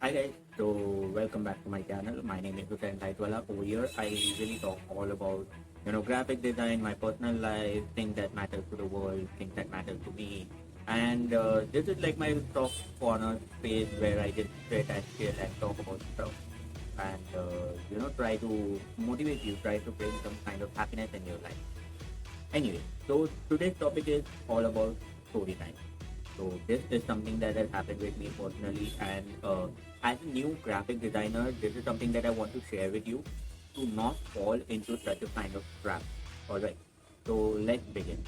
Hi guys, so welcome back to my channel. My name is Hussain Taitwala. Over here, I usually talk all about graphic design, my personal life, things that matter to the world, things that matter to me, and this is like my talk corner space where I just sit and chill and talk about stuff, and try to motivate you, try to bring some kind of happiness in your life. Anyway, so today's topic is all about story time. So this is something that has happened with me personally, and as a new graphic designer, this is something that I want to share with you to not fall into such a kind of trap. All right, so let's begin.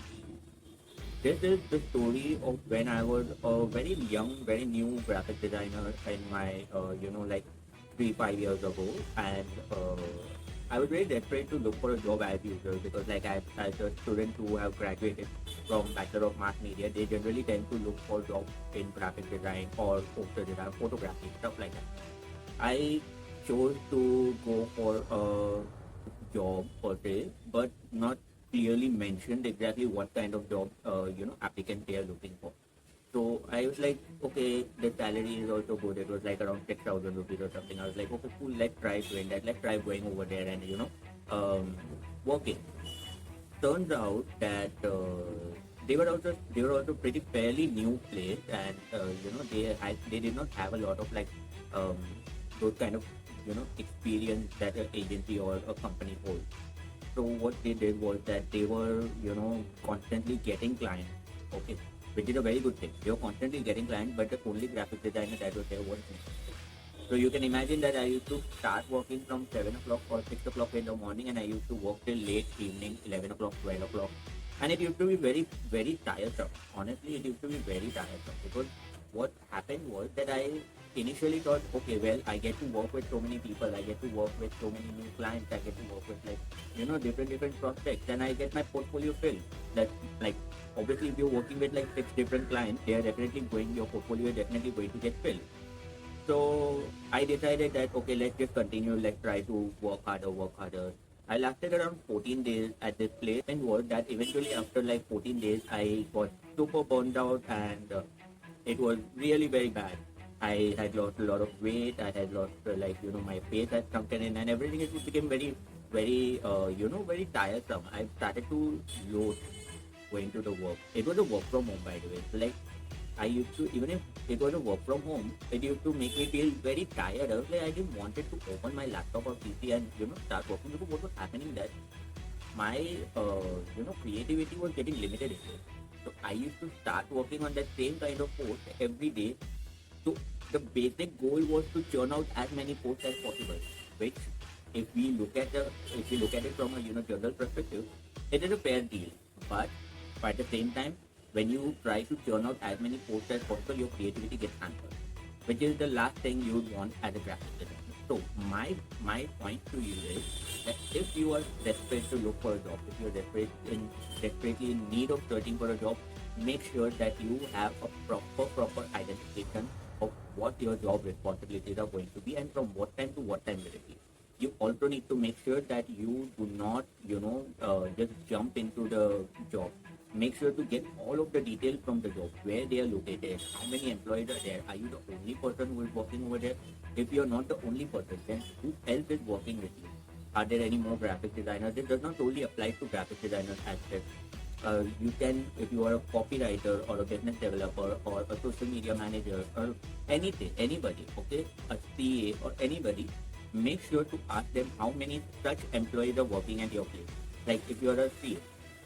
This is the story of when I was a very young, very new graphic designer in my, 3 5 years ago, and I was very desperate to look for a job as usual because, like, as a student who have graduated from Bachelor of Mass Media, they generally tend to look for jobs in graphic design or poster design, photography, stuff like that. I chose to go for a job per se, but not clearly mentioned exactly what kind of job applicant they are looking for. So I was like, okay, the salary is also good. It was like around 6,000 rupees or something. I was like, okay, cool. Let's try doing that. Let's try going over there and working. Turns out that they were also pretty fairly new place, and they did not have a lot of like um, those kind of experience that an agency or a company holds. So what they did was that they were constantly getting clients. Okay, which is a very good thing. They were constantly getting clients, but the only graphic designer that was there was me. So you can imagine that I used to start working from 7 o'clock or 6 o'clock in the morning, and I used to work till late evening, 11 o'clock, 12 o'clock, and it used to be very, very tiresome. Honestly, it used to be very tiresome because what happened was that I initially thought, okay, well, I get to work with so many people, I get to work with so many new clients, I get to work with like different prospects, and I get my portfolio filled. That like obviously if you're working with like 6 different clients, they are definitely going your portfolio is definitely going to get filled. So I decided that okay, let's just continue. Let's try to work harder, work harder. I lasted around 14 days at this place, and was that eventually after like 14 days, I got super burned out, and it was really very bad. I had lost a lot of weight. I had lost my face had sunken in, and everything. It became very, very very tiresome. I started to load going to the work. It was a work from home, by the way. So, like I used to, even if it was a work from home, it used to make me feel very tired. I was like, I didn't wanted to open my laptop or PC and start working because what was happening that my creativity was getting limited in it. So I used to start working on that same kind of post every day. So the basic goal was to churn out as many posts as possible, which if we look at it from a general perspective, it is a fair deal. But at the same time, when you try to churn out as many posts as possible, your creativity gets hampered, which is the last thing you would want as a graphic designer. So my point to you is that if you are desperate to look for a job, if you're desperately in need of searching for a job, make sure that you have a proper identification of what your job responsibilities are going to be and from what time to what time will it be. You also need to make sure that you do not just jump into the job. Make sure to get all of the details from the job, where they are located, how many employees are there, are you the only person who is working over there? If you're not the only person, then who else is working with you? Are there any more graphic designers? This does not only apply to graphic designers as such. You can, if you are a copywriter or a business developer or a social media manager or anything, anybody, okay, a CA or anybody, make sure to ask them how many such employees are working at your place. Like if you are a CA,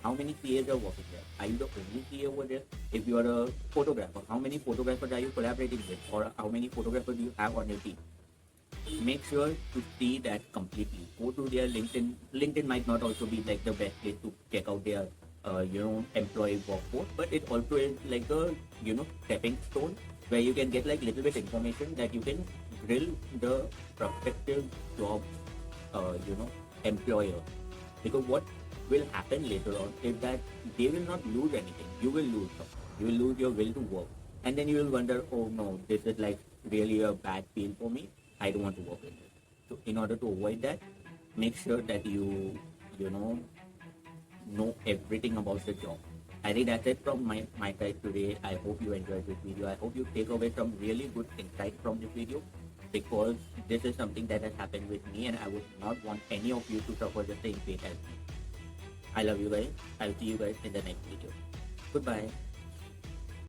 how many CAs are working there? Are you the only CA over there? If you are a photographer, how many photographers are you collaborating with, or how many photographers do you have on your team? Make sure to see that completely. Go to their LinkedIn. LinkedIn might not also be like the best place to check out their employee workforce, but it also is like a stepping stone where you can get like little bit information that you can drill the prospective job employer. Because what will happen later on is that they will not lose anything. You will lose something. You will lose your will to work, and then you will wonder, oh no, this is like really a bad field for me. I don't want to work in this. So in order to avoid that, make sure that you know everything about the job. I think that's it from my side today. I hope you enjoyed this video. I hope you take away some really good insight from this video. because this is something that has happened with me, and I would not want any of you to suffer the same fate as me. I love you guys. I'll see you guys in the next video. Goodbye.